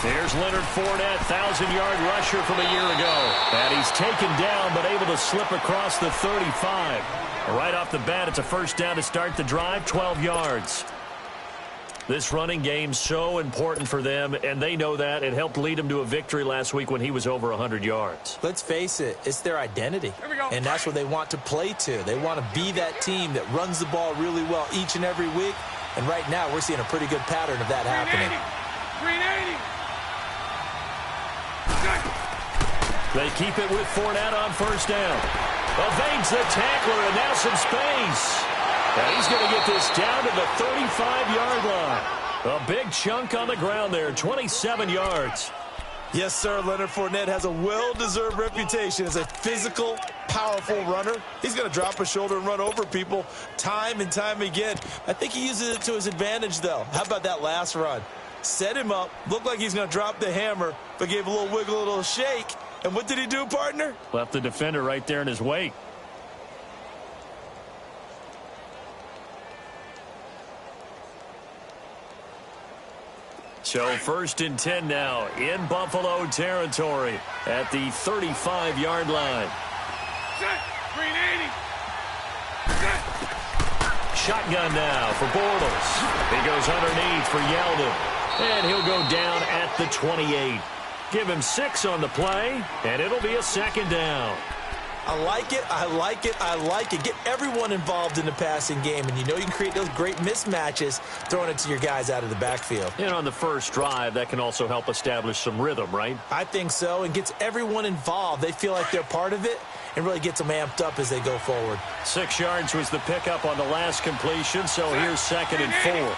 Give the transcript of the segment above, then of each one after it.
There's Leonard Fournette, 1,000-yard rusher from a year ago. And he's taken down, but able to slip across the 35. Right off the bat, it's a first down to start the drive, 12 yards. This running game's so important for them, and they know that. It helped lead them to a victory last week when he was over 100 yards. Let's face it, it's their identity. And that's what they want to play to. They want to be that team that runs the ball really well each and every week. And right now, we're seeing a pretty good pattern of that happening. 380. They keep it with Fournette on first down. Evades the tackler, and now some space. And he's going to get this down to the 35-yard line. A big chunk on the ground there, 27 yards. Yes, sir. Leonard Fournette has a well-deserved reputation as a physical, powerful runner. He's going to drop a shoulder and run over people time and time again. I think he uses it to his advantage, though. How about that last run? Set him up, looked like he's going to drop the hammer, but gave a little wiggle, a little shake. And what did he do, partner? Left the defender right there in his wake. So first and 10 now in Buffalo territory at the 35-yard line. Shotgun now for Bortles. He goes underneath for Yeldon. And he'll go down at the 28. Give him 6 on the play, and it'll be a second down. I like it, I like it, I like it. Get everyone involved in the passing game, and you know you can create those great mismatches throwing it to your guys out of the backfield. And on the first drive, that can also help establish some rhythm, right? I think so, and gets everyone involved. They feel like they're part of it and really gets them amped up as they go forward. 6 yards was the pickup on the last completion, so here's second and 4.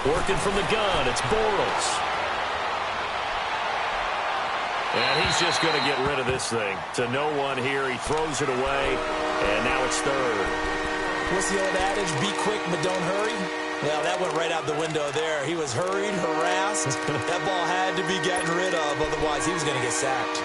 Working from the gun, it's Bortles. And he's just going to get rid of this thing. To no one here, he throws it away, and now it's third. What's the old adage, be quick but don't hurry? Well, that went right out the window there. He was hurried, harassed. That ball had to be gotten rid of, otherwise he was going to get sacked.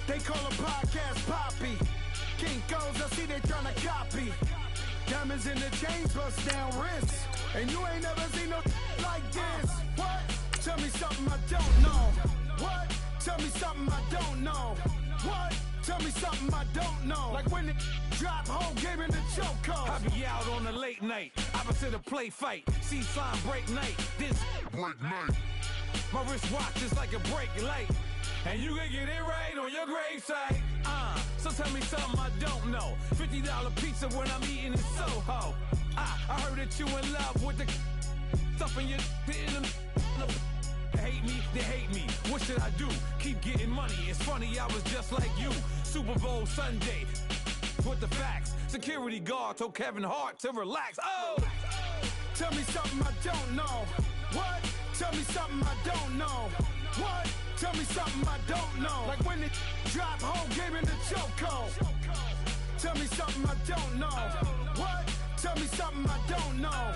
They call a podcast Poppy. Kinkos, I see they tryna copy. Diamonds in the chains, bust down wrists. And you ain't never seen no like this. What? Tell me something I don't know. What? Tell me something I don't know. What? Tell me something I don't know. Like when it drop, whole game in the chokehold. I be out on a late night, opposite a play fight. See slime break night, this break night. My wristwatch is like a break light. And you can get it right on your gravesite. So tell me something I don't know. $50 pizza when I'm eating in Soho. I heard that you in love with the stuff in your hate me, they hate me. What should I do? Keep getting money. It's funny, I was just like you. Super Bowl Sunday with the facts. Security guard told Kevin Hart to relax. Oh! Tell me something I don't know. What? Tell me something I don't know. What? Tell me something I don't know. Like when it drop, whole game in the chokehold. Tell me something I don't know. What? Tell me something I don't know.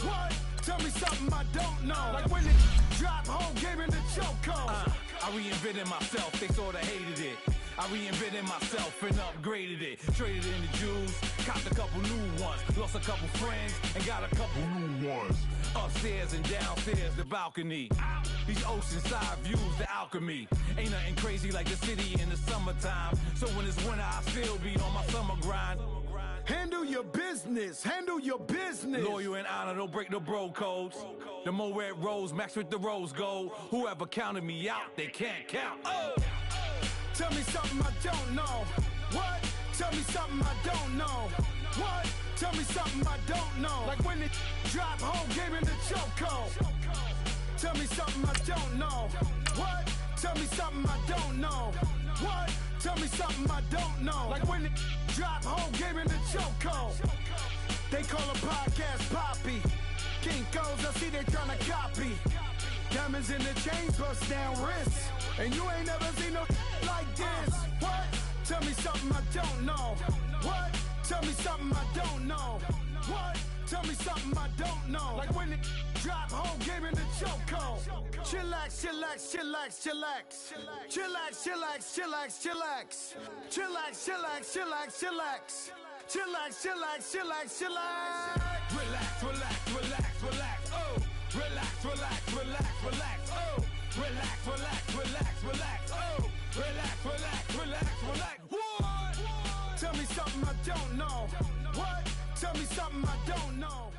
What? Tell me something I don't know. Like when it drop, whole game in the chokehold. I reinvented myself, they sorta hated it. I reinvented myself and upgraded it. Traded in the Jews, copped a couple new ones. Lost a couple friends and got a couple new ones. Upstairs and downstairs, the balcony. These oceanside views, the alchemy. Ain't nothing crazy like the city in the summertime. So when it's winter, I still be on my summer grind. Handle your business. Handle your business. Loyal and honor, don't break no bro codes. The more red rose, max with the rose gold. Whoever counted me out, they can't count. Oh! Tell me something I don't know. What? Tell me something I don't know. What? Tell me something I don't know. Like when it drop, whole game in the chokehold. Tell me something I don't know. What? Tell me something I don't know. What? Tell me something I don't know. Like when it drop, whole game in the chokehold. They call a podcast Poppy. Kinkos, I see they tryna copy. Diamonds in the chains, bust down wrists. And you ain't never seen no like this. What? Tell me something I don't know. What? Tell me something I don't know. What? Tell me something I don't know. Like when it drop, whole game in the chokehold. Chillax, chillax, chillax, chillax. Chillax, chillax, chillax, chillax. Chillax, chillax, chillax, chillax. Chillax, chillax, chillax, chillax. Relax, relax, relax, relax. Oh, relax, relax, relax, relax. Oh, relax, relax, relax, relax. Oh, relax, relax, relax, relax. What? Tell me something I don't know. What? Tell me something I don't know.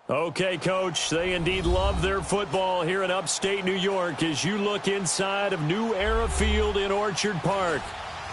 Okay, Coach, they indeed love their football here in upstate New York as you look inside of New Era Field in Orchard Park.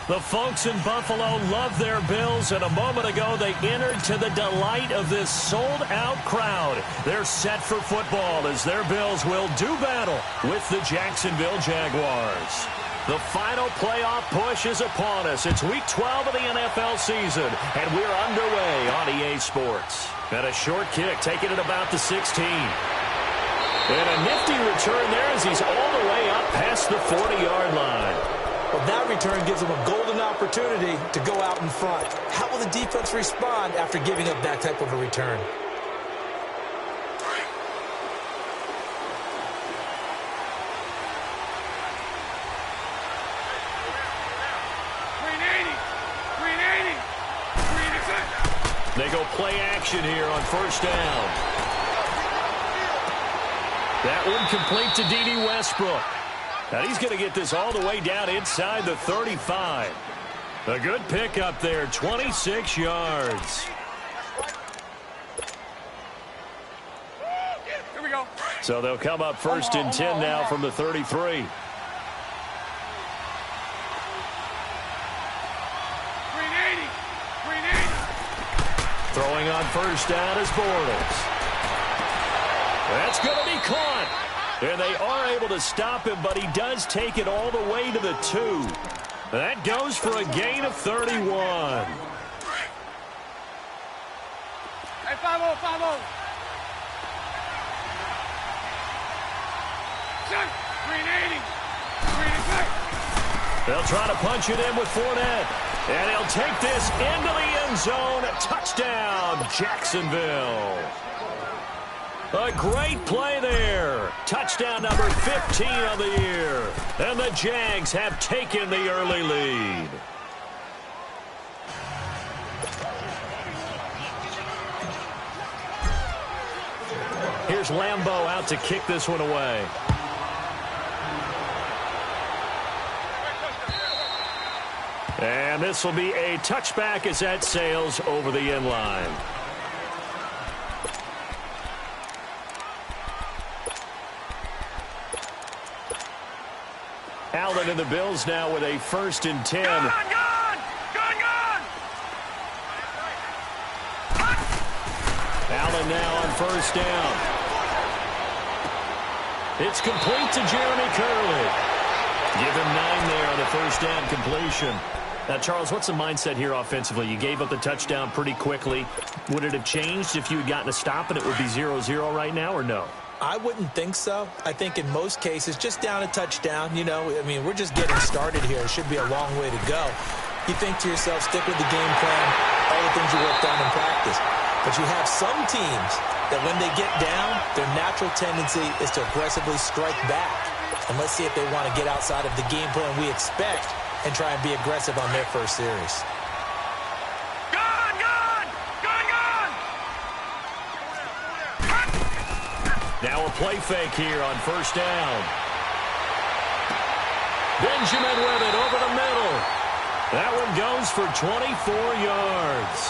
The folks in Buffalo love their Bills, and a moment ago they entered to the delight of this sold-out crowd. They're set for football as their Bills will do battle with the Jacksonville Jaguars. The final playoff push is upon us. It's Week 12 of the NFL season, and we're underway on EA Sports. And a short kick, taking it about the 16. And a nifty return there as he's all the way up past the 40-yard line. Well, that return gives them a golden opportunity to go out in front. How will the defense respond after giving up that type of a return? They go play action here on first down. That one complete to D.D. Westbrook. And he's going to get this all the way down inside the 35. A good pickup there, 26 yards. Here we go. So they'll come up first and 10 now from the 33. Throwing on first down is Bortles. That's going to be caught. And they are able to stop him, but he does take it all the way to the 2. That goes for a gain of 31. Hey, 5-0, 5-0. Check. 380. 386. They'll try to punch it in with Fournette. And he'll take this into the end zone. Touchdown, Jacksonville. A great play there. Touchdown number 15 of the year. And the Jags have taken the early lead. Here's Lambeau out to kick this one away. And this will be a touchback as that sails over the end line. Allen and the Bills now with a first and 10. Gone! Allen now on first down. It's complete to Jeremy Curley. Give him 9 there on the first down completion. Now, Charles, what's the mindset here offensively? You gave up the touchdown pretty quickly. Would it have changed if you had gotten a stop and it would be 0-0 right now, or no? I wouldn't think so. I think in most cases, just down a touchdown, you know, I mean, we're just getting started here. It should be a long way to go. You think to yourself, stick with the game plan, all the things you worked on in practice. But you have some teams that when they get down, their natural tendency is to aggressively strike back. And let's see if they want to get outside of the game plan we expect and try and be aggressive on their first series. Now a play fake here on first down. Benjamin with it over the middle. That one goes for 24 yards.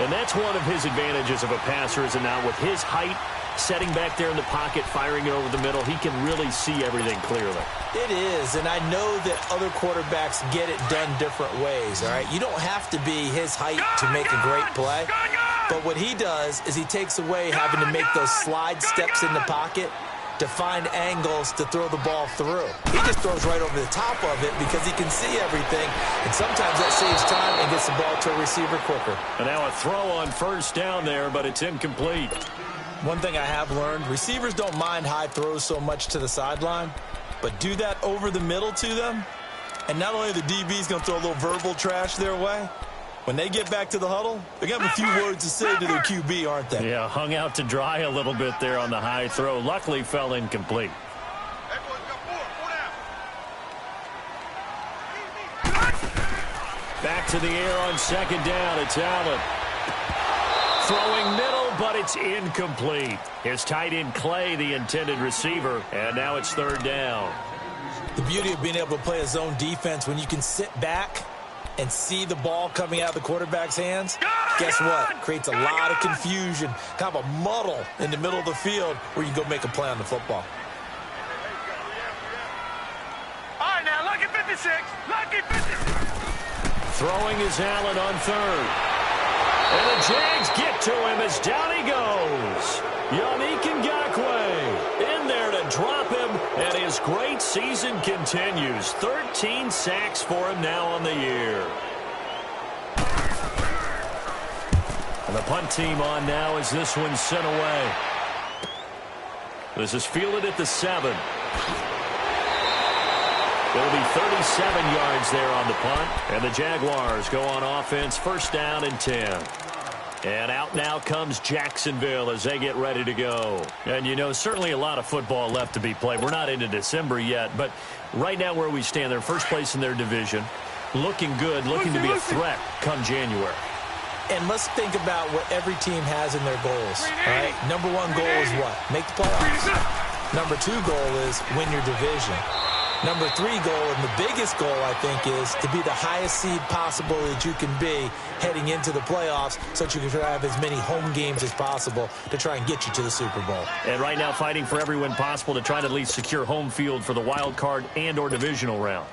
And that's one of his advantages of a passer, is now with his height, setting back there in the pocket, firing it over the middle, he can really see everything clearly. It is, and I know that other quarterbacks get it done different ways, all right? You don't have to be his height to make a great play. But what he does is he takes away having to make those slide steps in the pocket to find angles to throw the ball through. He just throws right over the top of it because he can see everything, and sometimes that saves time and gets the ball to a receiver quicker. And now a throw on first down there, but it's incomplete. One thing I have learned, receivers don't mind high throws so much to the sideline, but do that over the middle to them, and not only the DB's going to throw a little verbal trash their way, when they get back to the huddle, they're going to have a few words to say to their QB, aren't they? Yeah, hung out to dry a little bit there on the high throw. Luckily fell incomplete. Back to the air on second down. It's Allen. Throwing middle, but it's incomplete. His tight end Clay, the intended receiver, and now it's third down. The beauty of being able to play a zone defense when you can sit back and see the ball coming out of the quarterback's hands, guess what? Creates a lot of confusion, kind of a muddle in the middle of the field where you can go make a play on the football. All right, now, lucky 56. Lucky 56. Throwing is Allen on third. And the Jags get to him as down he goes. Yannick Ngakoue in there to drop him, and his great season continues. 13 sacks for him now on the year. And the punt team on now as this one's sent away. This is fielded at the 7. It'll be 37 yards there on the punt, and the Jaguars go on offense, first down and 10. And out now comes Jacksonville as they get ready to go. And, you know, certainly a lot of football left to be played. We're not into December yet, but right now where we stand, they're first place in their division, looking good, looking to be a threat come January. And let's think about what every team has in their goals. All right? Number one goal is what? Make the playoffs. Number 2 goal is win your division. Number 3 goal, and the biggest goal, I think, is to be the highest seed possible that you can be heading into the playoffs so that you can have as many home games as possible to try and get you to the Super Bowl. And right now fighting for every win possible to try to at least secure home field for the wild card and or divisional round.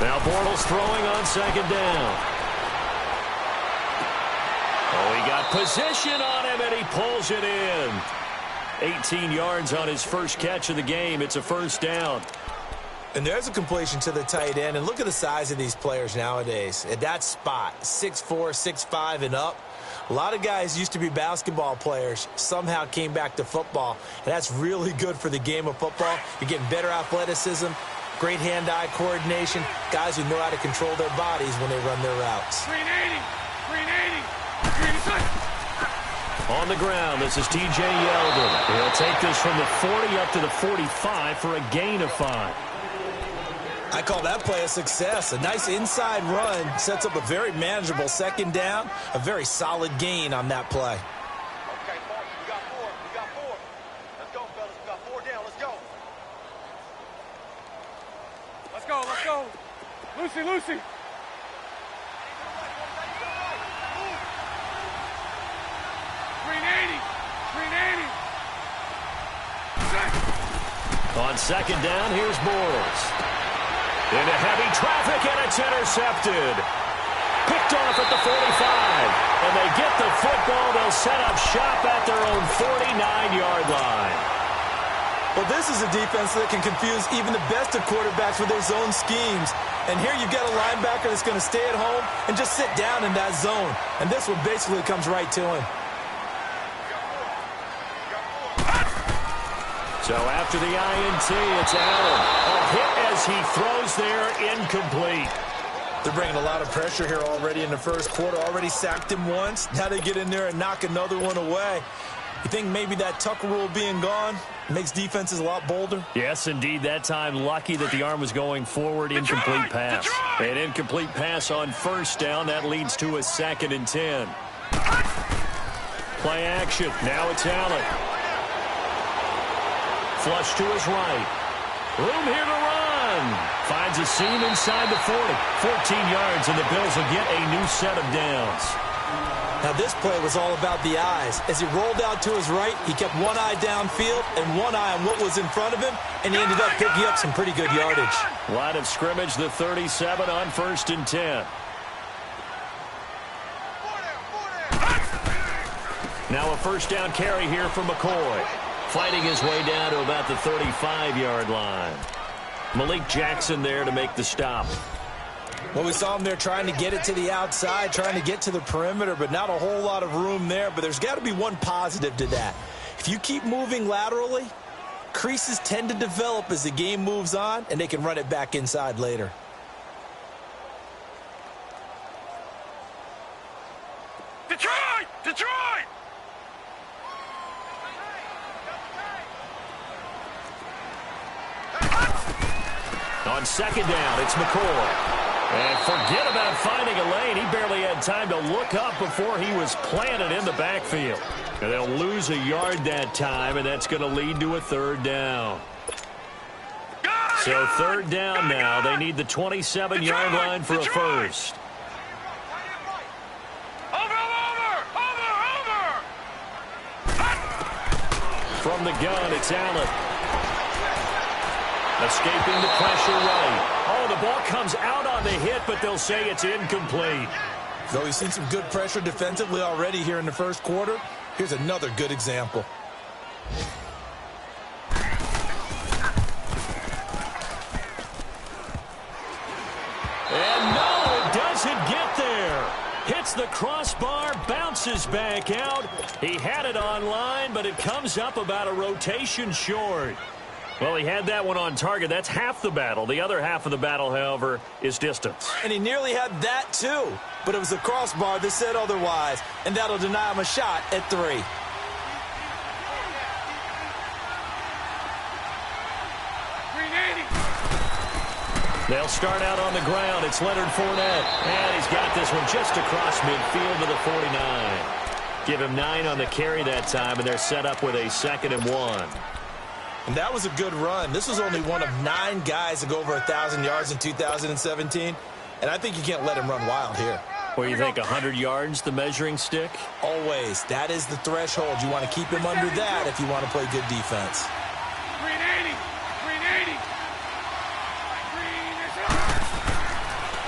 Now Bortles throwing on second down. Oh, he got position on him, and he pulls it in. 18 yards on his first catch of the game. It's a first down. And there's a completion to the tight end. And look at the size of these players nowadays. At that spot, 6'4", 6'5", and up. A lot of guys used to be basketball players, somehow came back to football. And that's really good for the game of football. You're getting better athleticism, great hand-eye coordination, guys who know how to control their bodies when they run their routes. 380. On the ground, this is T.J. Yeldon. He'll take this from the 40 up to the 45 for a gain of 5. I call that play a success. A nice inside run sets up a very manageable second down, a very solid gain on that play. Okay, boss, we got 4. We got 4. Let's go, fellas. We got 4 down. Let's go. Let's go. Let's go. Lucy, Lucy. 380. On second down, here's Bortles. Into heavy traffic, and it's intercepted. Picked off at the 45. And they get the football. They'll set up shop at their own 49-yard line. Well, this is a defense that can confuse even the best of quarterbacks with their zone schemes. And here you've got a linebacker that's going to stay at home and just sit down in that zone. And this one basically comes right to him. So after the INT, it's Allen. A hit as he throws there, incomplete. They're bringing a lot of pressure here already in the first quarter. Already sacked him once. Now they get in there and knock another one away. You think maybe that Tucker rule being gone makes defenses a lot bolder? Yes, indeed. That time, lucky that the arm was going forward. Incomplete pass. An incomplete pass on first down. That leads to a 2nd and 10. Play action. Now it's Allen. Flush to his right. Room here to run. Finds a seam inside the 40. 14 yards, and the Bills will get a new set of downs. Now, this play was all about the eyes. As he rolled out to his right, he kept one eye downfield and one eye on what was in front of him, and he ended up picking up some pretty good yardage. Line of scrimmage, the 37 on 1st and 10. Now a first down carry here for McCoy. Fighting his way down to about the 35-yard line. Malik Jackson there to make the stop. Well, we saw him there trying to get it to the outside, trying to get to the perimeter, but not a whole lot of room there. But there's got to be one positive to that. If you keep moving laterally, creases tend to develop as the game moves on, and they can run it back inside later. Detroit! Detroit! On second down, it's McCoy. And forget about finding a lane. He barely had time to look up before he was planted in the backfield. And they'll lose a yard that time, and that's going to lead to a third down. So third down now. They need the 27-yard line for a first. From the gun, it's Allen. Escaping the pressure right. Oh, the ball comes out on the hit, but they'll say it's incomplete. Though we've seen some good pressure defensively already here in the first quarter, here's another good example. And no, it doesn't get there. Hits the crossbar, bounces back out. He had it on line, but it comes up about a rotation short. Well, he had that one on target. That's half the battle. The other half of the battle, however, is distance. And he nearly had that, too. But it was the crossbar that said otherwise, and that'll deny him a shot at 3. They'll start out on the ground. It's Leonard Fournette. And he's got this one just across midfield to the 49. Give him 9 on the carry that time, and they're set up with a 2nd and 1. And that was a good run. This was only one of 9 guys to go over 1,000 yards in 2017. And I think you can't let him run wild here. Where you think 100 yards, the measuring stick? Always. That is the threshold. You want to keep him under that if you want to play good defense. 380.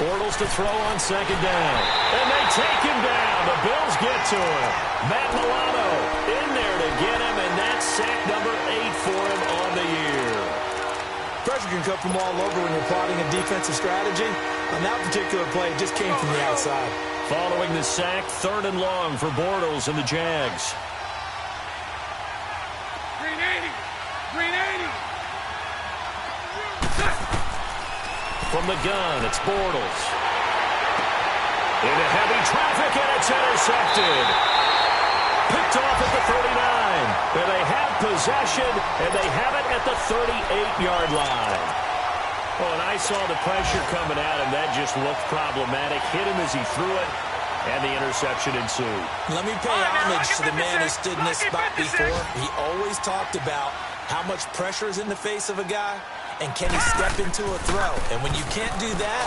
Bortles to throw on second down. And they take him down. The Bills get to him. Matt Milano in there to get him, and that's sack number 8 for him on the year. Pressure can come from all over when you're plotting a defensive strategy. On that particular play, it just came from the outside. Following the sack, 3rd and long for Bortles and the Jags. 380. 380. From the gun, it's Bortles. Into heavy traffic, and it's intercepted. Picked off at the 39. And they have possession, and they have it at the 38-yard line. Oh, and I saw the pressure coming at him. That just looked problematic. Hit him as he threw it, and the interception ensued. Let me pay homage to the man who stood in this spot before. He always talked about how much pressure is in the face of a guy, and can he step into a throw? And when you can't do that,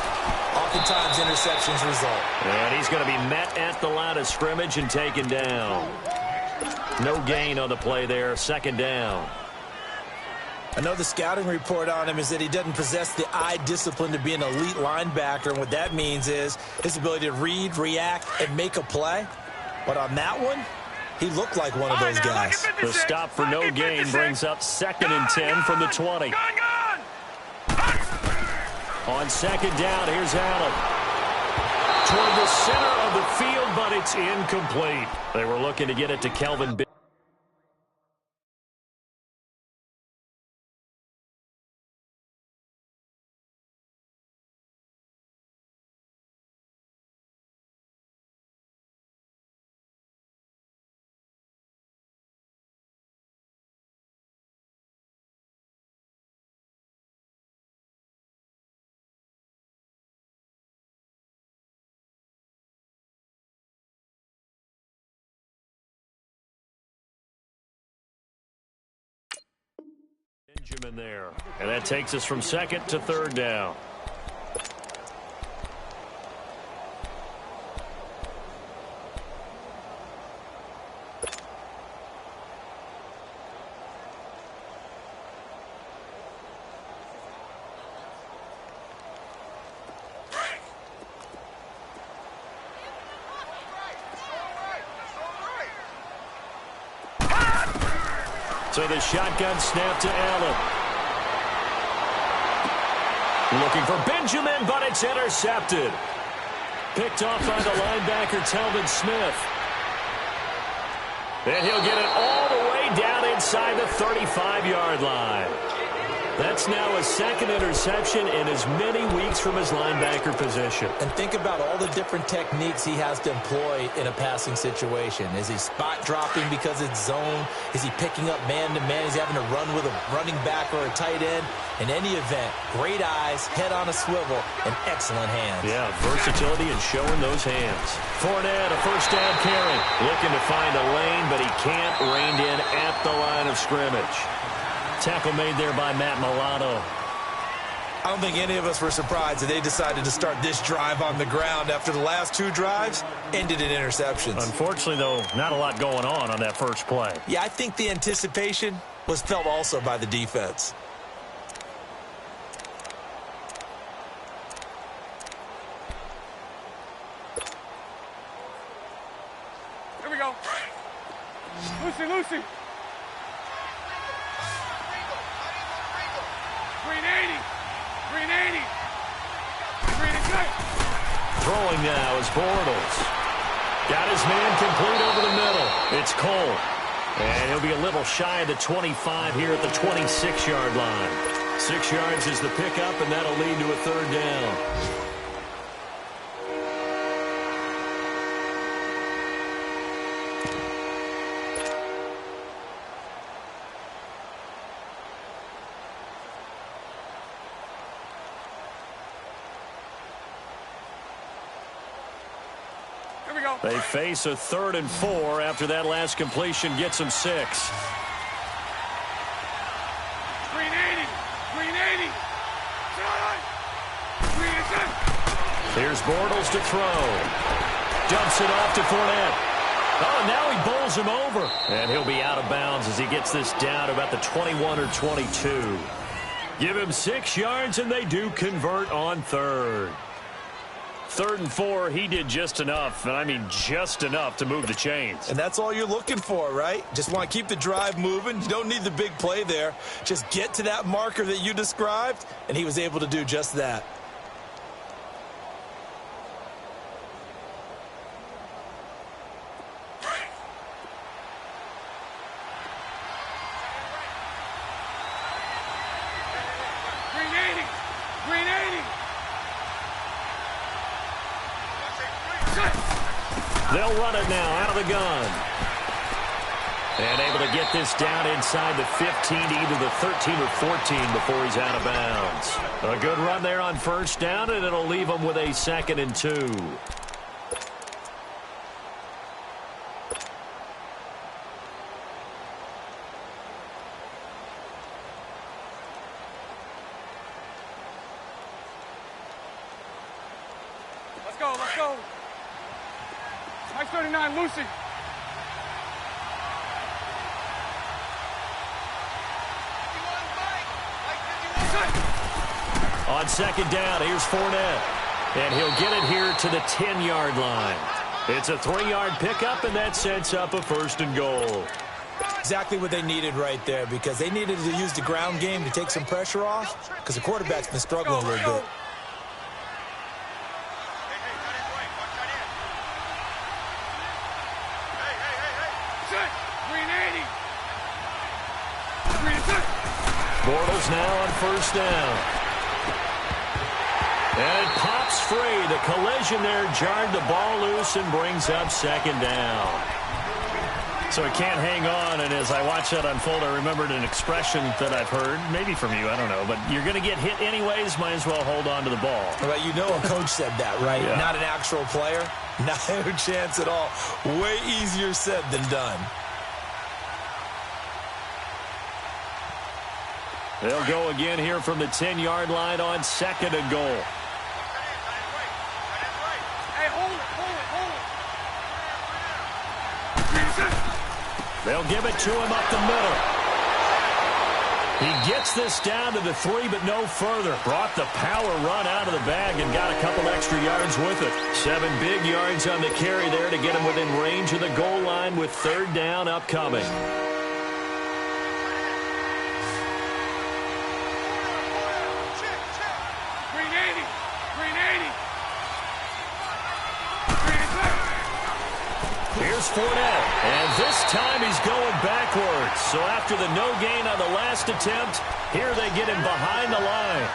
oftentimes interceptions result. And he's going to be met at the line of scrimmage and taken down. No gain on the play there, 2nd down. I know the scouting report on him is that he doesn't possess the eye discipline to be an elite linebacker, and what that means is his ability to read, react, and make a play. But on that one, he looked like one of those guys. The stop for no gain brings up 2nd and 10 from the 20. On second down, here's Allen. Toward the center of the field, but it's incomplete. They were looking to get it to Kelvin Bibb. Benjamin there. And that takes us from 2nd to 3rd down. So the shotgun snap to Allen. Looking for Benjamin, but it's intercepted. Picked off by the linebacker, Telvin Smith. And he'll get it all the way down inside the 35-yard line. That's now his second interception in as many weeks from his linebacker position. And think about all the different techniques he has to employ in a passing situation. Is he spot dropping because it's zone? Is he picking up man-to-man? Is he having to run with a running back or a tight end? In any event, great eyes, head on a swivel, and excellent hands. Yeah, versatility and showing those hands. Fournette, a first down carry. Looking to find a lane, but he can't. Reined in at the line of scrimmage. Tackle made there by Matt Milano. I don't think any of us were surprised that they decided to start this drive on the ground after the last two drives ended in interceptions. Unfortunately, though, not a lot going on that first play. Yeah, I think the anticipation was felt also by the defense. Here we go. Lucy. Green 80. Throwing now is Bortles. Got his man complete over the middle. It's Cole. And he'll be a little shy of the 25 here at the 26-yard line. 6 yards is the pickup, and that'll lead to a third down. They face a 3rd and 4 after that last completion gets them 6. Green 80. Here's Bortles to throw. Dumps it off to Fournette. Oh, now he bowls him over. And he'll be out of bounds as he gets this down about the 21 or 22. Give him 6 yards, and they do convert on 3rd. 3rd and 4, he did just enough, and I mean just enough to move the chains. And that's all you're looking for, right? Just want to keep the drive moving. You don't need the big play there. Just get to that marker that you described, and he was able to do just that. They'll run it now out of the gun. And able to get this down inside the 15 to either the 13 or 14 before he's out of bounds. A good run there on first down, and it'll leave him with a 2nd and 2. Let's go. Mike 39, Lucy. On 2nd down, here's Fournette. And he'll get it here to the 10-yard line. It's a 3-yard pickup, and that sets up a 1st and goal. Exactly what they needed right there, because they needed to use the ground game to take some pressure off, because the quarterback's been struggling a little bit. Bortles now on 1st down. And it pops free. The collision there jarred the ball loose and brings up 2nd down. So it can't hang on, and as I watch that unfold, I remembered an expression that I've heard, maybe from you, I don't know, but you're going to get hit anyways, might as well hold on to the ball. Well, you know a coach said that, right? Yeah. Not an actual player. Not a chance at all. Way easier said than done. They'll go again here from the 10-yard line on 2nd and goal. Hey, hold it. They'll give it to him up the middle. He gets this down to the 3, but no further. Brought the power run out of the bag and got a couple extra yards with it. 7 big yards on the carry there to get him within range of the goal line with 3rd down upcoming. Fournette. And this time he's going backwards. So after the no gain on the last attempt, here they get him behind the line.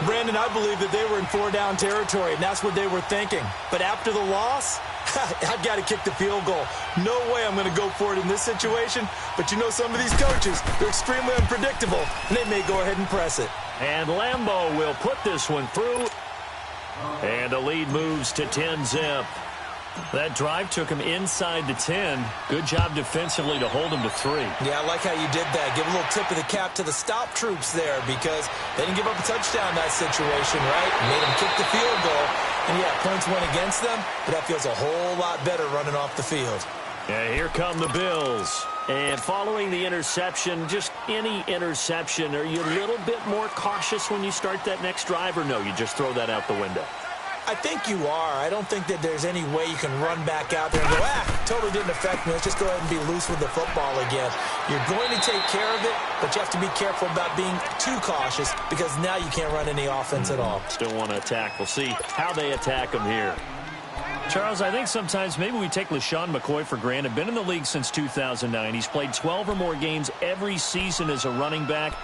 Brandon, I believe that they were in 4-down territory, and that's what they were thinking. But after the loss, I've got to kick the field goal. No way I'm going to go for it in this situation. But you know, some of these coaches, they're extremely unpredictable, and they may go ahead and press it. And Lambeau will put this one through. And the lead moves to 10-zip. That drive took him inside the 10. Good job defensively to hold him to 3. Yeah, I like how you did that. Give a little tip of the cap to the stop troops there because they didn't give up a touchdown in that situation, right? Made them kick the field goal. And, yeah, points went against them, but that feels a whole lot better running off the field. Yeah, here come the Bills. And following the interception, just any interception, are you a little bit more cautious when you start that next drive, or no, you just throw that out the window? I think you are. I don't think that there's any way you can run back out there and go, totally didn't affect me. Let's just go ahead and be loose with the football again. You're going to take care of it, but you have to be careful about being too cautious because now you can't run any offense at all. Still want to attack. We'll see how they attack him here. Charles, I think sometimes maybe we take LaShawn McCoy for granted. Been in the league since 2009. He's played 12 or more games every season as a running back.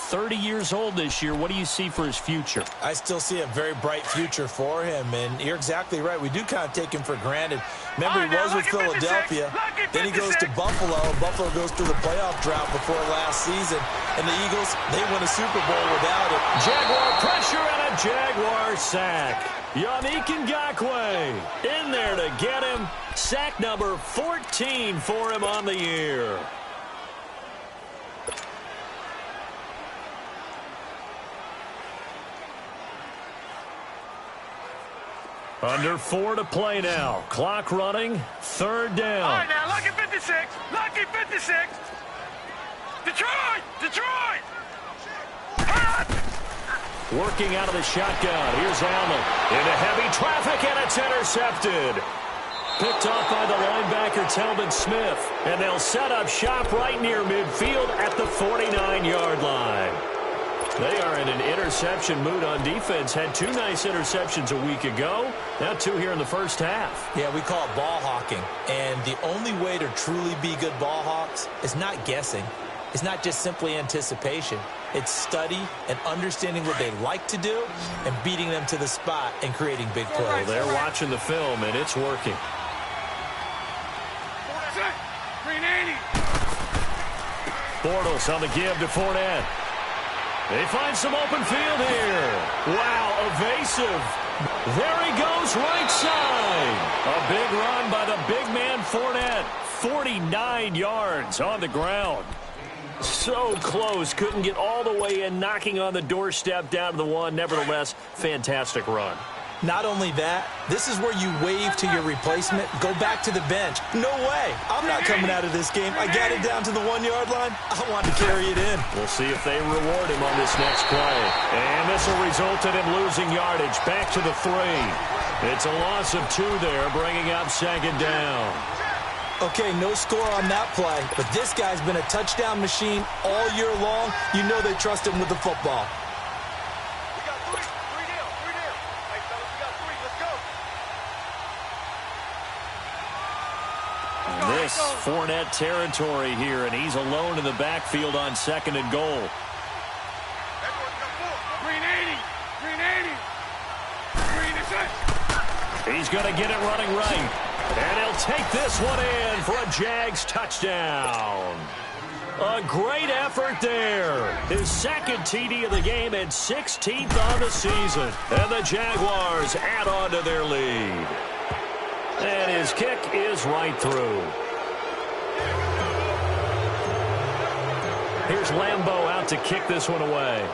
30 years old this year. What do you see for his future? I still see a very bright future for him, and you're exactly right. We do kind of take him for granted. Remember, he was with Philadelphia. Then he goes to Buffalo. Buffalo goes through the playoff drought before last season, and the Eagles, they win a Super Bowl without it. Jaguar pressure and a Jaguar sack. Yannick Ngakoue in there to get him. Sack number 14 for him on the year. Under 4 to play now. Clock running. 3rd down. All right, now, lucky 56. Lucky 56. Detroit! Detroit! Working out of the shotgun. Here's Allen. Into heavy traffic, and it's intercepted. Picked off by the linebacker, Telvin Smith. And they'll set up shop right near midfield at the 49-yard line. They are in an interception mood on defense. Had 2 nice interceptions a week ago. Now 2 here in the first half. Yeah, we call it ball hawking. And the only way to truly be good ball hawks is not guessing. It's not just simply anticipation. It's study and understanding what they like to do and beating them to the spot and creating big plays. Well, they're watching the film, and it's working. 380. Bortles on the give to Fournette. They find some open field here. Wow, evasive. There he goes, right side. A big run by the big man Fournette. 49 yards on the ground. So close, couldn't get all the way in, knocking on the doorstep down to the 1. Nevertheless, fantastic run. Not only that, this is where you wave to your replacement, go back to the bench. No way. I'm not coming out of this game. I got it down to the 1-yard line. I want to carry it in. We'll see if they reward him on this next play. And this will result in him losing yardage. Back to the 3. It's a loss of 2 there, bringing up 2nd down. Okay, no score on that play, but this guy's been a touchdown machine all year long. You know they trust him with the football. We got 3. 3 down. 3 down. Hey, fellas, we got 3. Let's go. This Fournette territory here, and he's alone in the backfield on 2nd and goal. Everyone's got 4. 380. 380. 386. He's going to get it running right. And he'll take this one in for a Jags touchdown. A great effort there. His 2nd TD of the game and 16th on the season. And the Jaguars add on to their lead. And his kick is right through. Here's Lambeau out to kick this one away.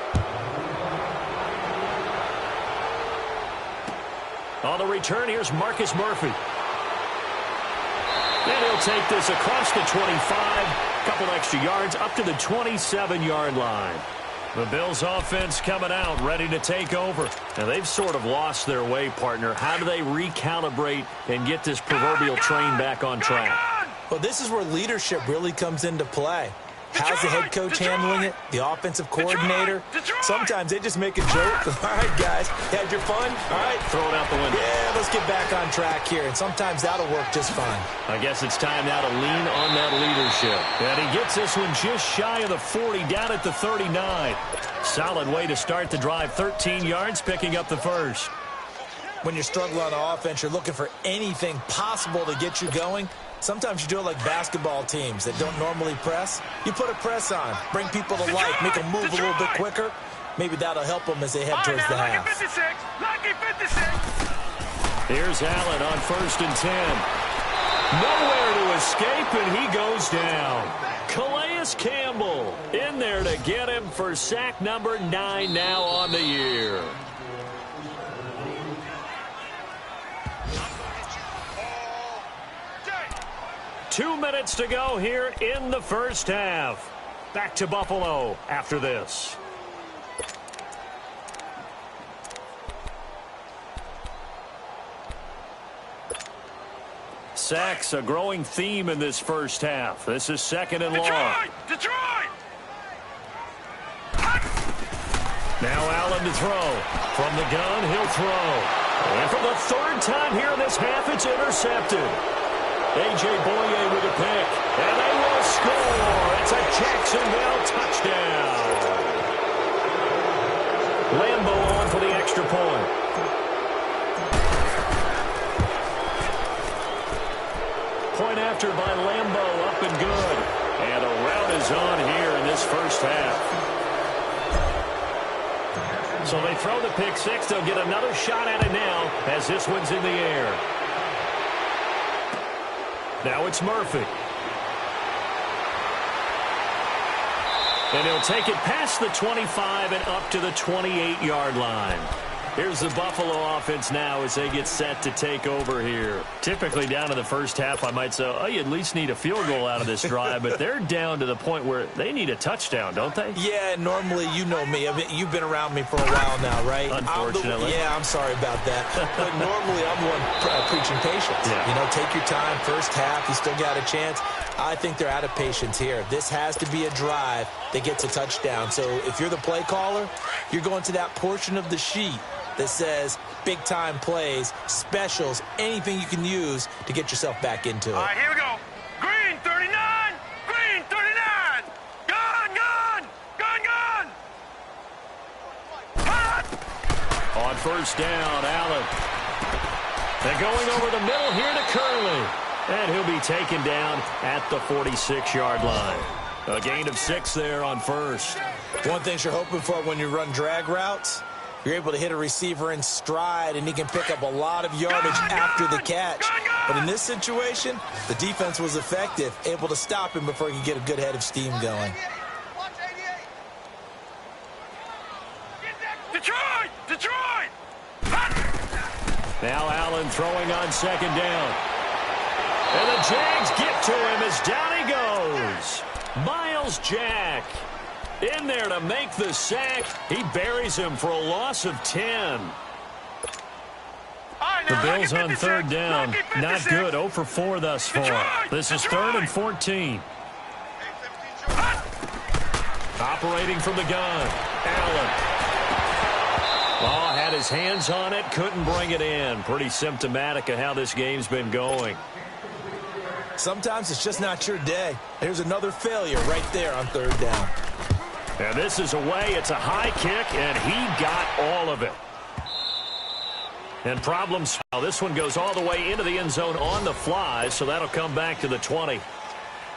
On the return, here's Marcus Murphy. And he'll take this across the 25, a couple extra yards, up to the 27-yard line. The Bills offense coming out, ready to take over. Now, they've sort of lost their way, partner. How do they recalibrate and get this proverbial train back on track? Well, this is where leadership really comes into play. How's the head coach handling it? The offensive coordinator? Sometimes they just make a joke. All right, guys, had your fun? All right. Throw it out the window. Yeah, let's get back on track here, and sometimes that'll work just fine. I guess it's time now to lean on that leadership. And he gets this one just shy of the 40, down at the 39. Solid way to start the drive, 13 yards, picking up the first. When you're struggling on offense, you're looking for anything possible to get you going. Sometimes you do it like basketball teams that don't normally press. You put a press on, bring people to life, make them move a little bit quicker. Maybe that'll help them as they head towards the half. Here's Allen on 1st and 10. Nowhere to escape, and he goes down. Calais Campbell in there to get him for sack number 9 now on the year. Two minutes to go here in the first half. Back to Buffalo after this. Sacks, a growing theme in this first half. This is 2nd and long. Detroit! Now Allen to throw. From the gun, he'll throw. And for the 3rd time here in this half, it's intercepted. A.J. Boye with a pick, and they will score. It's a Jacksonville touchdown. Lambo on for the extra point. Point after by Lambo, up and good. And a rout is on here in this first half. So they throw the pick 6. They'll get another shot at it now as this one's in the air. Now it's Murphy. And he'll take it past the 25 and up to the 28-yard line. Here's the Buffalo offense now as they get set to take over here. Typically down in the first half, I might say, oh, you at least need a field goal out of this drive, but they're down to the point where they need a touchdown, don't they? Yeah, normally, you know me. You've been around me for a while now, right? Unfortunately. I'm sorry about that. But normally, I'm the one preaching patience. Yeah. You know, take your time. First half, you still got a chance. I think they're out of patience here. This has to be a drive that gets a touchdown. So if you're the play caller, you're going to that portion of the sheet that says big-time plays, specials, anything you can use to get yourself back into it. All right, here we go. Green 39! Green 39! Gun, gun! Gun, gun! Hot! On 1st down, Allen. They're going over the middle here to Curley. And he'll be taken down at the 46-yard line. A gain of 6 there on 1st. One thing you're hoping for when you run drag routes, you're able to hit a receiver in stride, and he can pick up a lot of yardage after the catch. But in this situation, the defense was effective, able to stop him before he could get a good head of steam going. Detroit! Detroit! Now Allen throwing on 2nd down. And the Jags get to him as down he goes. Miles Jack in there to make the sack. He buries him for a loss of 10. The Bills on 3rd down. Not good. 0 for 4 thus far. This is 3rd and 14. Operating from the gun. Allen. Oh, had his hands on it. Couldn't bring it in. Pretty symptomatic of how this game's been going. Sometimes it's just not your day. There's another failure right there on 3rd down. And this is away. It's a high kick, and he got all of it. And problems. This one goes all the way into the end zone on the fly, so that'll come back to the 20.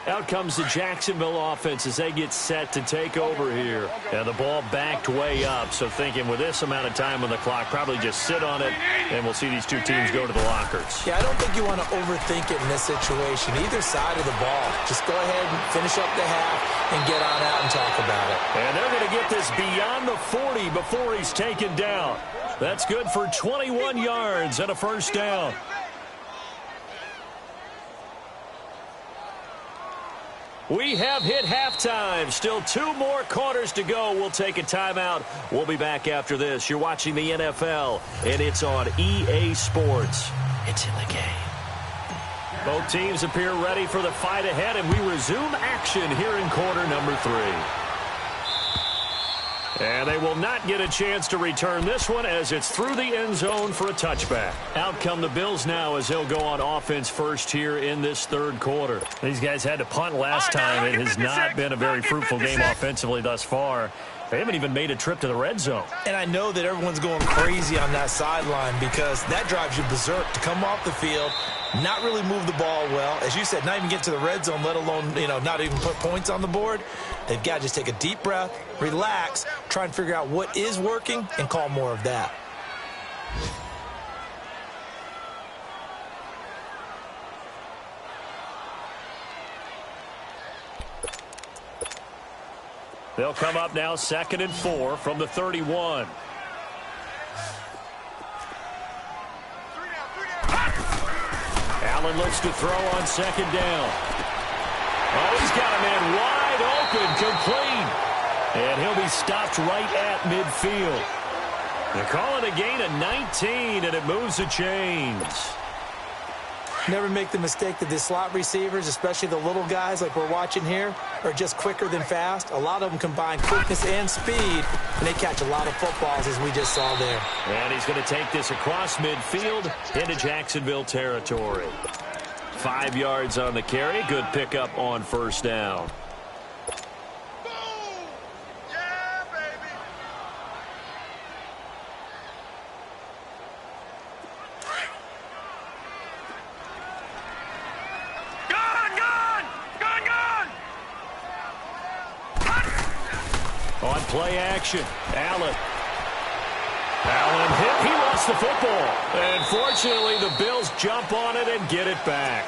Out comes the Jacksonville offense as they get set to take over here. And the ball backed way up, so thinking with this amount of time on the clock, probably just sit on it, and we'll see these two teams go to the lockers. Yeah, I don't think you want to overthink it in this situation. Either side of the ball. Just go ahead and finish up the half and get on out and talk about it. And they're going to get this beyond the 40 before he's taken down. That's good for 21 yards and a 1st down. We have hit halftime. Still 2 more quarters to go. We'll take a timeout. We'll be back after this. You're watching the NFL, and it's on EA Sports. It's in the game. Both teams appear ready for the fight ahead, and we resume action here in quarter number 3. And they will not get a chance to return this one as it's through the end zone for a touchback. Out come the Bills now as they'll go on offense first here in this third quarter. These guys had to punt last time. It has not been a very fruitful game offensively thus far. They haven't even made a trip to the red zone. And I know that everyone's going crazy on that sideline because that drives you berserk to come off the field, not really move the ball well. As you said, not even get to the red zone, let alone, not even put points on the board. They've got to just take a deep breath, relax, try and figure out what is working, and call more of that. They'll come up now 2nd and 4 from the 31. Allen looks to throw on 2nd down. Oh, he's got a man wide open, complete. And he'll be stopped right at midfield. They're calling a gain of 19, and it moves the chains. Never make the mistake that the slot receivers, especially the little guys like we're watching here, are just quicker than fast. A lot of them combine quickness and speed, and they catch a lot of footballs, as we just saw there. And he's going to take this across midfield into Jacksonville territory. 5 yards on the carry. Good pickup on first down. On play action, Allen hit. He lost the football. And fortunately, the Bills jump on it and get it back.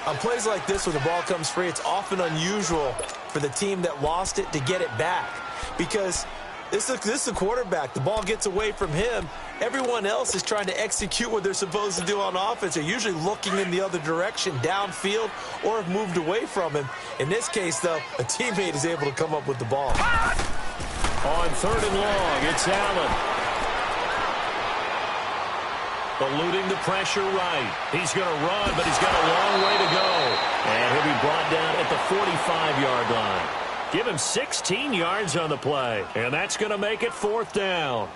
On plays like this where the ball comes free, it's often unusual for the team that lost it to get it back. Because this is the quarterback. The ball gets away from him. Everyone else is trying to execute what they're supposed to do on offense. They're usually looking in the other direction, downfield, or have moved away from him. In this case, though, a teammate is able to come up with the ball. On 3rd and long, it's Allen. Eluding the pressure right. He's going to run, but he's got a long way to go. And he'll be brought down at the 45-yard line. Give him 16 yards on the play. And that's going to make it 4th down.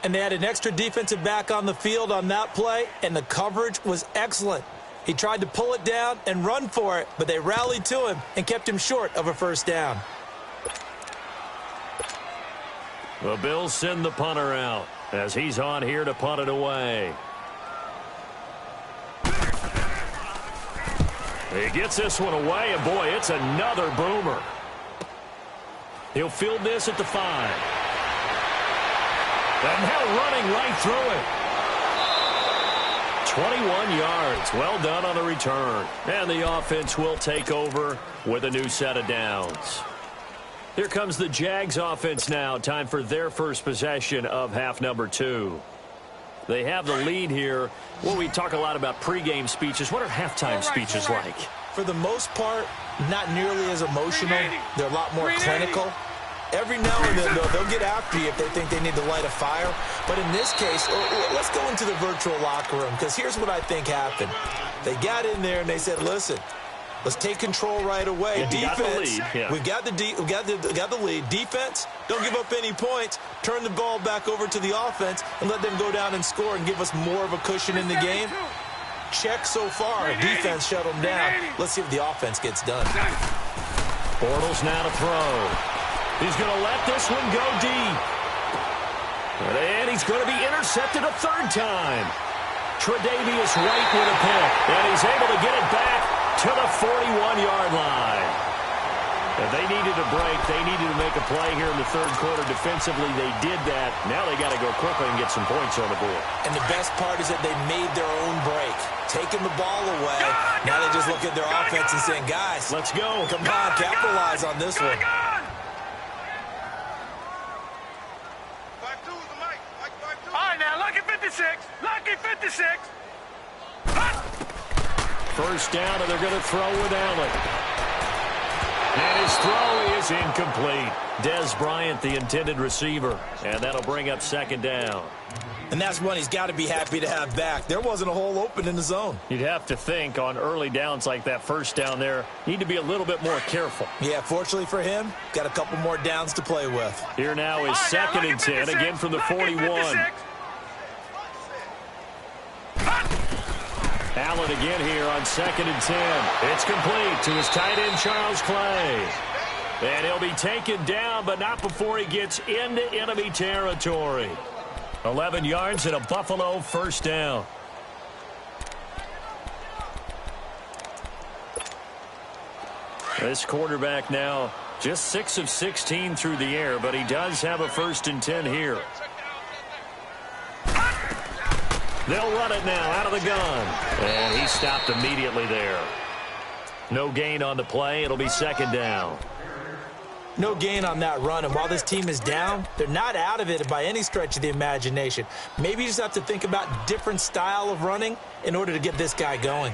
And they had an extra defensive back on the field on that play, and the coverage was excellent. He tried to pull it down and run for it, but they rallied to him and kept him short of a first down. The Bills send the punter out as he's on here to punt it away. He gets this one away, and boy, it's another boomer. He'll field this at the 5. And now running right through it. 21 yards. Well done on the return. And the offense will take over with a new set of downs. Here comes the Jags offense now. Time for their first possession of half number 2. They have the lead here. Well, we talk a lot about pregame speeches. What are halftime speeches like? For the most part, not nearly as emotional. They're a lot more clinical. Every now and then, though, they'll get after you if they think they need to light a fire. But in this case, let's go into the virtual locker room, because here's what I think happened. They got in there and they said, listen, let's take control right away. Yeah, defense, we got the lead. Defense, don't give up any points. Turn the ball back over to the offense and let them go down and score and give us more of a cushion in the game. Check so far. Defense shut them down. Let's see if the offense gets done. Bortles now to throw. He's going to let this one go deep. And he's going to be intercepted a 3rd time. Tre'Davious White with a pick. And he's able to get it back to the 41-yard line. And they needed a break. They needed to make a play here in the 3rd quarter. Defensively, they did that. Now they got to go quickly and get some points on the board. And the best part is that they made their own break. Taking the ball away. Now they just look at their offense and saying, guys, let's go. Come on, capitalize on this one. Lucky 56. First down, and they're going to throw with Allen. And his throw is incomplete. Dez Bryant, the intended receiver. And that'll bring up 2nd down. And that's one he's got to be happy to have back. There wasn't a hole open in the zone. You'd have to think on early downs like that first down there, need to be a little bit more careful. Yeah, fortunately for him, got a couple more downs to play with. Here now is 2nd and 10, again from the 41. Allen again here on 2nd and 10. It's complete to his tight end, Charles Clay. And he'll be taken down, but not before he gets into enemy territory. 11 yards and a Buffalo first down. This quarterback now just 6 of 16 through the air, but he does have a 1st and 10 here. They'll run it now out of the gun. And he stopped immediately there. No gain on the play. It'll be 2nd down. No gain on that run, and while this team is down, they're not out of it by any stretch of the imagination. Maybe you just have to think about different style of running in order to get this guy going.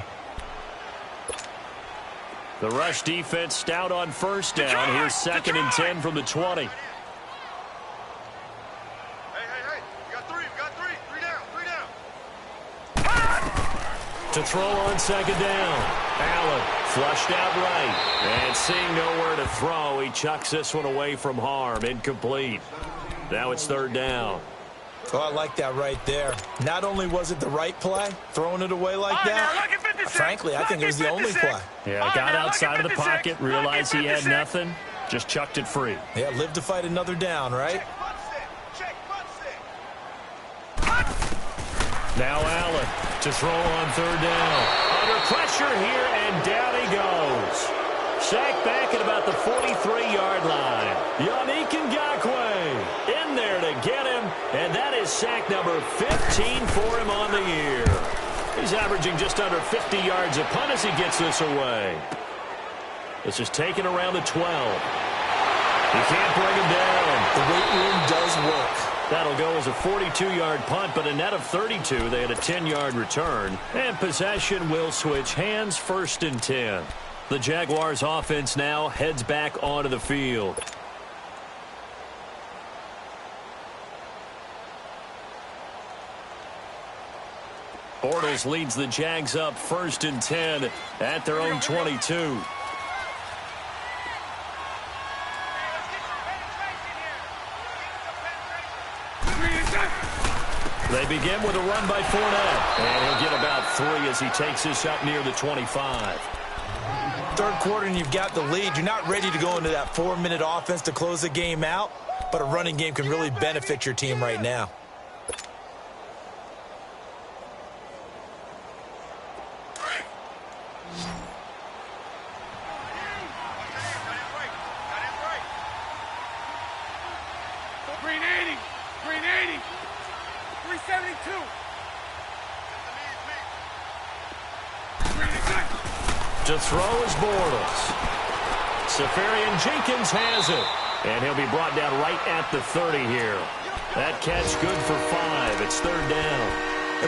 The rush defense stout on 1st down. Here's 2nd and 10 from the 20. Hey, you got three, three down. To throw on 2nd down. Allen flushed out right. And seeing nowhere to throw, he chucks this one away from harm. Incomplete. Now it's 3rd down. Oh, I like that right there. Not only was it the right play, throwing it away like that, frankly, I think it was the only play. Yeah, got outside of the pocket, realized he had nothing, just chucked it free. Yeah, live to fight another down, right? Now Allen to throw on 3rd down. Under pressure here, and down he goes. Sacked back at about the 43-yard line. Yannick Ngakoue in there to get him, and that is sack number 15 for him on the year. He's averaging just under 50 yards a punt as he gets this away. This is taken around the 12. He can't bring him down. The weight room does work. That'll go as a 42-yard punt, but a net of 32. They had a 10-yard return. And possession will switch hands, 1st and 10. The Jaguars offense now heads back onto the field. Bortles leads the Jags up 1st and 10 at their own 22. They begin with a run by Fournette. And he'll get about 3 as he takes this up near the 25. 3rd quarter and you've got the lead. You're not ready to go into that 4-minute offense to close the game out, but a running game can really benefit your team right now. To throw is Bortles. Safarian Jenkins has it. And he'll be brought down right at the 30 here. That catch good for 5. It's 3rd down.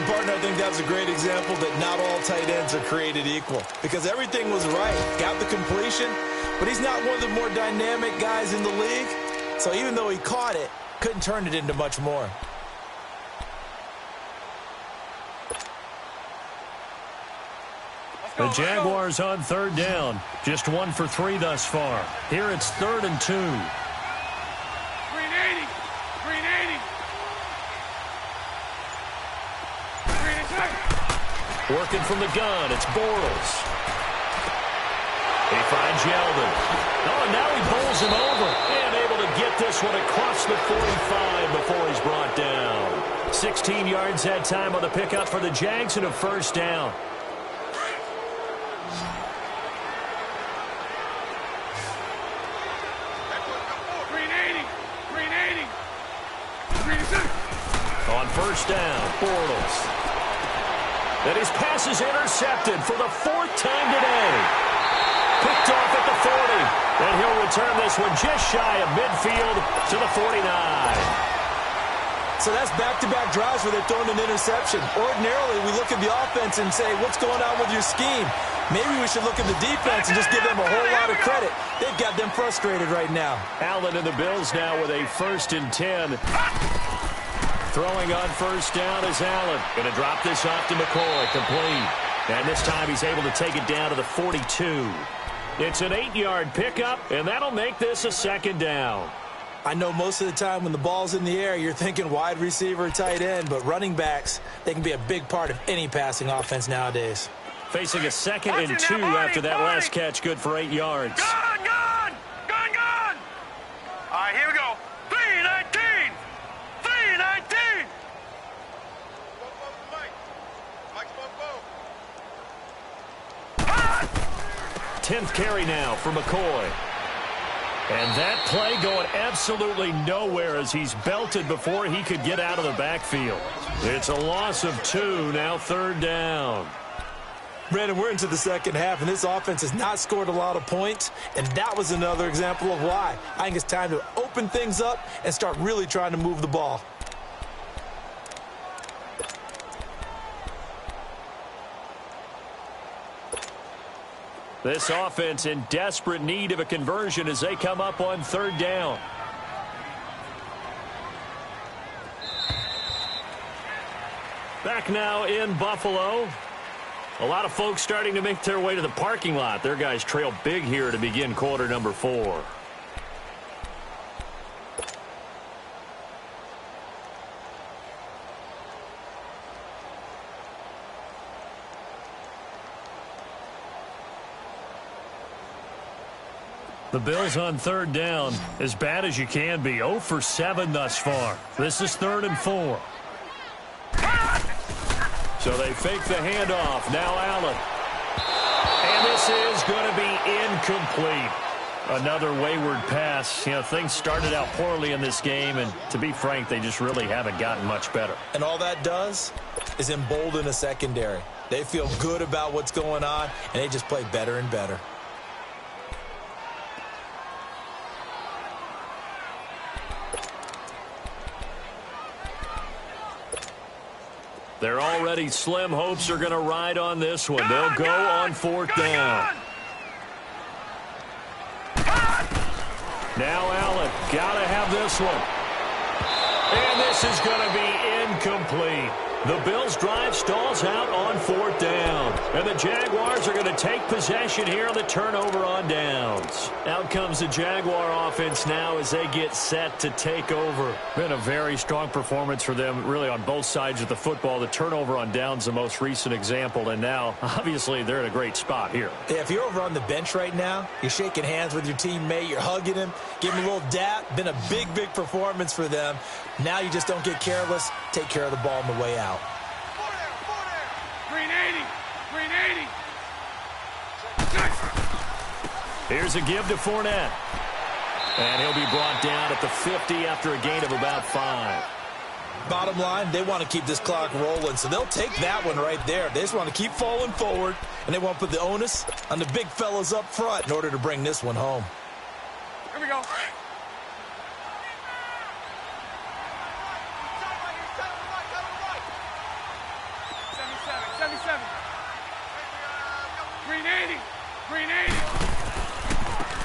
And, partner, I think that was a great example that not all tight ends are created equal. Because everything was right. Got the completion, but he's not one of the more dynamic guys in the league. So even though he caught it, couldn't turn it into much more. The Jaguars on 3rd down. Just 1 for 3 thus far. Here it's 3rd and 2. Green 80. Working from the gun, it's Bortles. He finds Yeldon. Oh, and now he bowls him over. And able to get this one across the 45 before he's brought down. 16 yards that time on the pickup for the Jags and a 1st down. On 1st down, Bortles. And his pass is intercepted for the 4th time today. Picked off at the 40. And he'll return this one just shy of midfield to the 49. So that's back-to-back drives where they're throwing an interception. Ordinarily, we look at the offense and say, what's going on with your scheme? Maybe we should look at the defense and just give them a whole lot of credit. They've got them frustrated right now. Allen and the Bills now with a 1st and 10. Throwing on first down is Allen. Going to drop this off to McCoy. Complete. And this time he's able to take it down to the 42. It's an 8-yard pickup, and that'll make this a second down. I know most of the time when the ball's in the air, you're thinking wide receiver, tight end, but running backs, they can be a big part of any passing offense nowadays. Facing a 2nd and 2 after that last catch, good for 8 yards. Gone! All right, here we go. 3-19! 3-19! 10th carry now for McCoy. And that play going absolutely nowhere as he's belted before he could get out of the backfield. It's a loss of 2, now 3rd down. Brandon, we're into the second half, and this offense has not scored a lot of points, and that was another example of why. I think it's time to open things up and start really trying to move the ball. This offense in desperate need of a conversion as they come up on 3rd down. Back now in Buffalo. A lot of folks starting to make their way to the parking lot. Their guys trail big here to begin quarter number 4. The Bills on 3rd down, as bad as you can be. 0 for 7 thus far. This is 3rd and 4. So they fake the handoff. Now Allen. And this is going to be incomplete. Another wayward pass. You know, things started out poorly in this game, and to be frank, they just really haven't gotten much better. And all that does is embolden a secondary. They feel good about what's going on, and they just play better and better. Their already slim hopes are going to ride on this one. They'll go on 4th down. Now Allen, got to have this one. And this is going to be incomplete. The Bills' drive stalls out on 4th down. And the Jaguars are going to take possession here on the turnover on downs. Out comes the Jaguar offense now as they get set to take over. Been a very strong performance for them, really, on both sides of the football. The turnover on downs, the most recent example. And now, obviously, they're in a great spot here. Yeah, if you're over on the bench right now, you're shaking hands with your teammate, you're hugging him, giving him a little dap. Been a big, big performance for them. Now you just don't get careless. Take care of the ball on the way out. 380! Here's a give to Fournette. And he'll be brought down at the 50 after a gain of about 5. Bottom line, they want to keep this clock rolling, so they'll take that one right there. They just want to keep falling forward, and they want to put the onus on the big fellas up front in order to bring this one home. Here we go. 77. 380.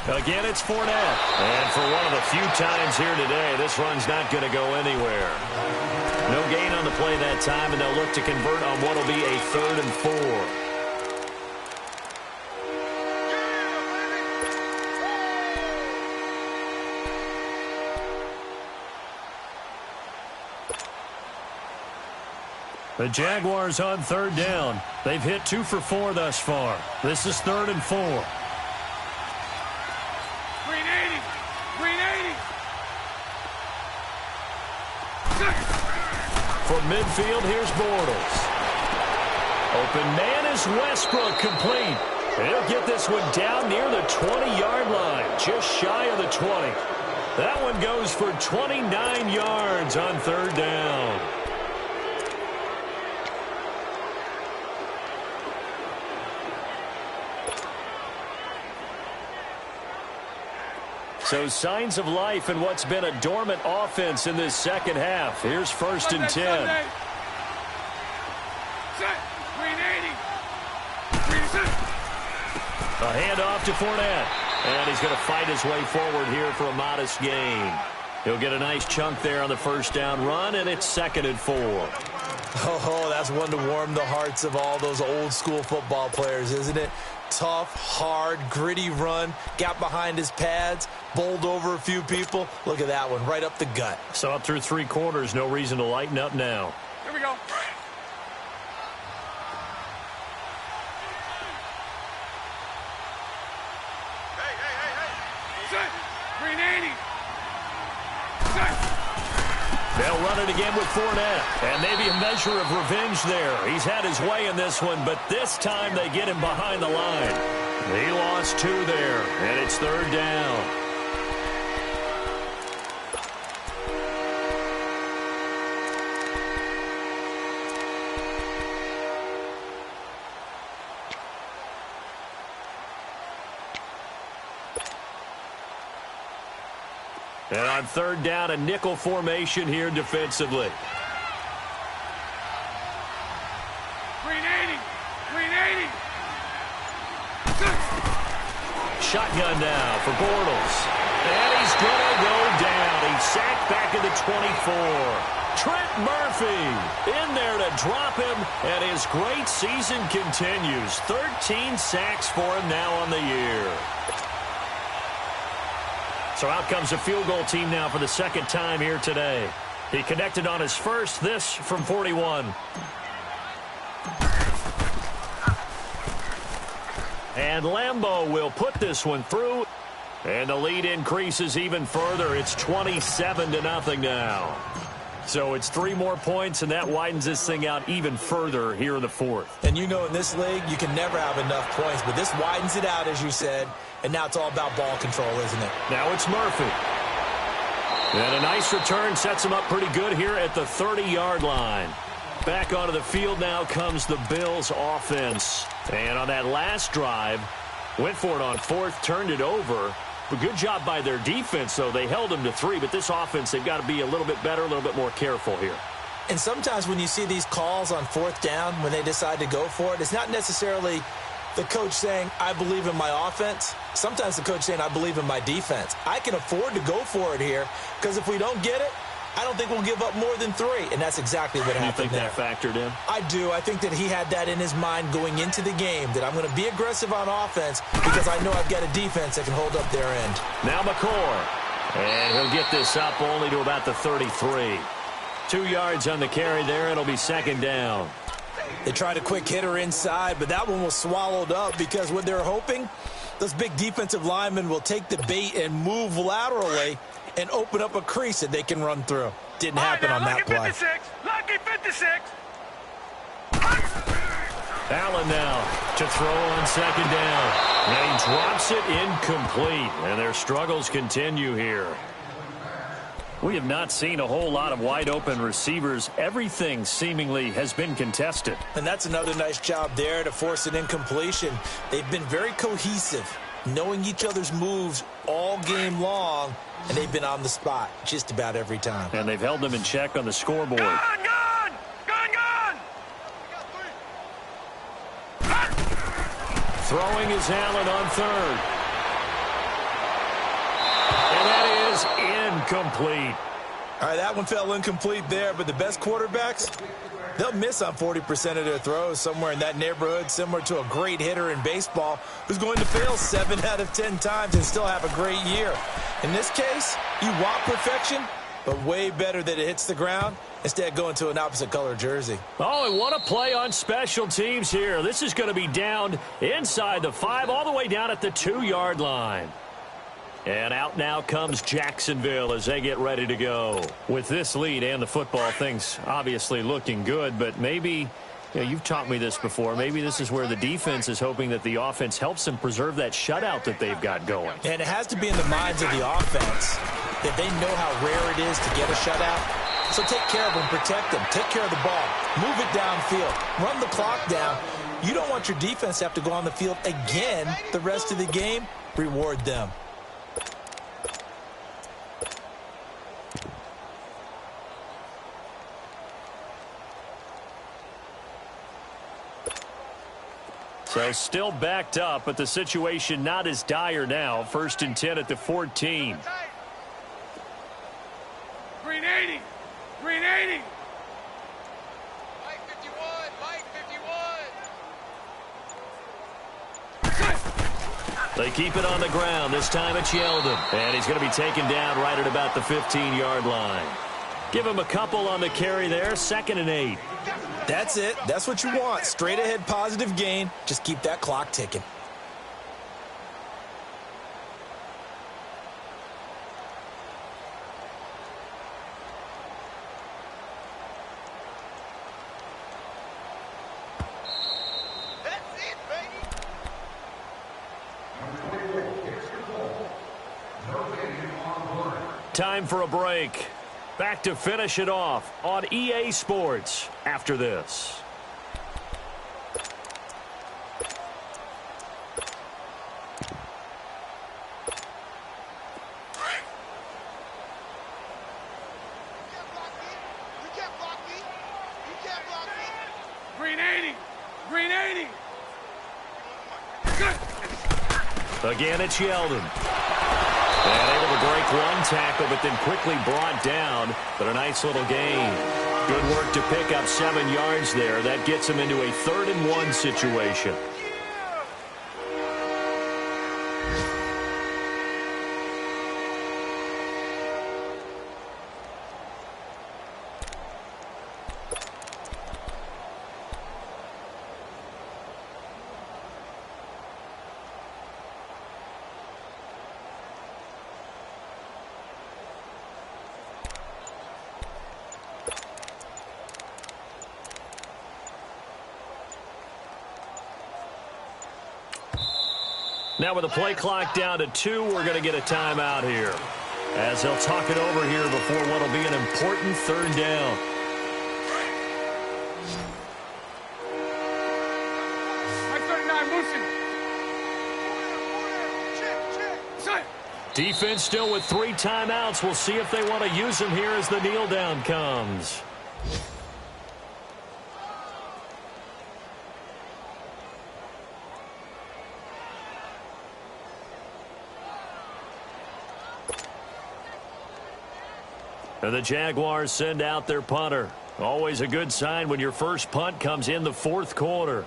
Again, it's Fournette. And for one of the few times here today, this run's not going to go anywhere. No gain on the play that time, and they'll look to convert on what will be a 3rd and 4. The Jaguars on 3rd down. They've hit 2 for 4 thus far. This is 3rd and 4. 380. From midfield, here's Bortles. Open man is Westbrook, complete. He'll get this one down near the 20-yard line, just shy of the 20. That one goes for 29 yards on 3rd down. So signs of life in what's been a dormant offense in this second half. Here's 1st and 10. 380. A handoff to Fournette. And he's going to fight his way forward here for a modest gain. He'll get a nice chunk there on the first down run, and it's 2nd and 4. Oh, that's one to warm the hearts of all those old school football players, isn't it? Tough, hard, gritty run, got behind his pads, bowled over a few people. Look at that one, right up the gut. So up through 3 quarters, no reason to lighten up now. Here we go. Set. 380. Set. They'll run it again with Fournette. And maybe a measure of revenge there. He's had his way in this one, but this time they get him behind the line. He lost 2 there, and it's 3rd down. And on 3rd down, a nickel formation here defensively. 380. 380. Shotgun now for Bortles. And he's going to go down. He's sacked back at the 24. Trent Murphy in there to drop him, and his great season continues. 13 sacks for him now on the year. So out comes a field goal team now for the 2nd time here today. He connected on his first, this from 41. And Lambeau will put this one through. And the lead increases even further. It's 27-0 now. So it's 3 more points, and that widens this thing out even further here in the 4th. And you know in this league, you can never have enough points, but this widens it out, as you said, and now it's all about ball control, isn't it? Now it's Murphy. And a nice return sets him up pretty good here at the 30-yard line. Back onto the field now comes the Bills offense. And on that last drive, went for it on 4th, turned it over. But good job by their defense, though. They held them to 3, but this offense, they've got to be a little bit better, a little bit more careful here. And sometimes when you see these calls on 4th down, when they decide to go for it, it's not necessarily the coach saying, I believe in my offense. Sometimes the coach saying, I believe in my defense. I can afford to go for it here, because if we don't get it, I don't think we'll give up more than 3, and that's exactly what happened there. You think that factored in? I do. I think that he had that in his mind going into the game, that I'm going to be aggressive on offense because I know I've got a defense that can hold up their end. Now McCord, and he'll get this up only to about the 33. 2 yards on the carry there. It'll be 2nd down. They tried a quick hitter inside, but that one was swallowed up because what they're hoping, those big defensive linemen will take the bait and move laterally and open up a crease that they can run through. Didn't happen on that play. Lucky 56. Allen now to throw on 2nd down. And he drops it incomplete. And their struggles continue here. We have not seen a whole lot of wide-open receivers. Everything seemingly has been contested. And that's another nice job there to force an incompletion. They've been very cohesive, knowing each other's moves all game long, and they've been on the spot just about every time. And they've held them in check on the scoreboard. Gone, gone! Gone, gone! Throwing is Allen on 3rd. And that is incomplete. All right, that one fell incomplete there, but the best quarterbacks, they'll miss on 40% of their throws, somewhere in that neighborhood, similar to a great hitter in baseball who's going to fail 7 out of 10 times and still have a great year. In this case, you want perfection, but way better that it hits the ground instead of going to an opposite color jersey. Oh, and what a play on special teams here. This is going to be down inside the 5, all the way down at the 2-yard line. And out now comes Jacksonville as they get ready to go. With this lead and the football, things obviously looking good, but maybe, you know, you've taught me this before, maybe this is where the defense is hoping that the offense helps them preserve that shutout that they've got going. And it has to be in the minds of the offense that they know how rare it is to get a shutout. So take care of them, protect them, take care of the ball, move it downfield, run the clock down. You don't want your defense to have to go on the field again the rest of the game. Reward them. So still backed up, but the situation not as dire now. 1st and 10 at the 14. Green 80. Green 80. Mike 51. Mike 51. They keep it on the ground. This time it's Yeldon. And he's going to be taken down right at about the 15-yard line. Give him a couple on the carry there. 2nd and 8. That's it. That's what you want. Straight ahead positive gain. Just keep that clock ticking. That's it, baby. Time for a break. Back to finish it off on EA Sports after this. You can't block me. You can't block me. Green 80. Green 80. Again, it's Yeldon. And able to break one tackle, but then quickly brought down. But a nice little gain. Good work to pick up 7 yards there. That gets him into a 3rd and 1 situation. Now with the play clock down to 2, we're going to get a timeout here, as they'll talk it over here before what will be an important 3rd down. Mike 39, Lucy. Check. Defense still with 3 timeouts. We'll see if they want to use them here as the kneel down comes. And the Jaguars send out their punter. Always a good sign when your first punt comes in the 4th quarter.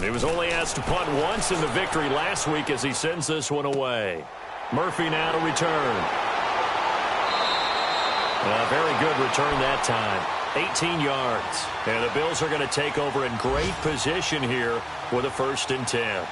He was only asked to punt once in the victory last week as he sends this one away. Murphy now to return. A very good return that time. 18 yards. And the Bills are going to take over in great position here with a 1st and 10.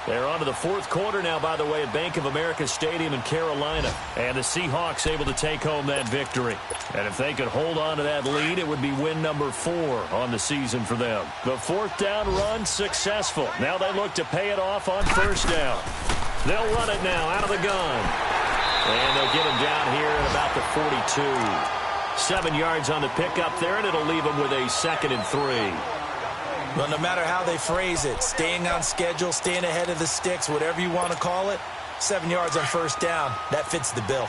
They're on to the 4th quarter now, by the way, at Bank of America Stadium in Carolina. And the Seahawks able to take home that victory. And if they could hold on to that lead, it would be win number 4 on the season for them. The 4th down run successful. Now they look to pay it off on 1st down. They'll run it now out of the gun. And they'll get him down here at about the 42. 7 yards on the pickup there, and it'll leave him with a 2nd and 3. Well, no matter how they phrase it, staying on schedule, staying ahead of the sticks, whatever you want to call it, 7 yards on 1st down, that fits the bill.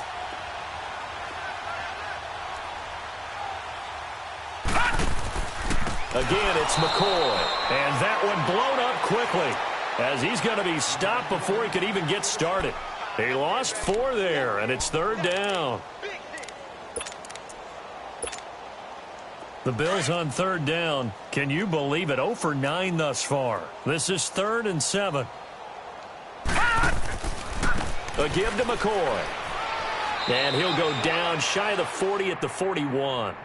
Again, it's McCoy. And that one blown up quickly as he's going to be stopped before he could even get started. He lost 4 there, and it's 3rd down. The Bills on 3rd down. Can you believe it? 0 for 9 thus far. This is 3rd and 7. A give to McCoy. And he'll go down shy of the 40 at the 41.